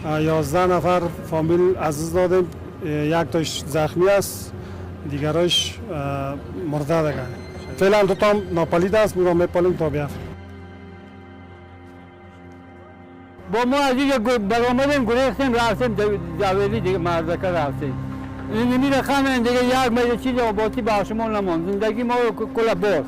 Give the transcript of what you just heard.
11 نفر فامیل عزیز دادیم. یک تاش زخمی است، دیگرش مرده دیگه. فعلا دو تا ناپدید است، میرم میپالیم تا بیافت. با ما از اینجا برآمدیم گریختیم رفتیم جویلی دیگه مردکه رفتیم. این رقم دیگه یک میل چیز آبادی به آسمان نماند. زندگی ما کل برد.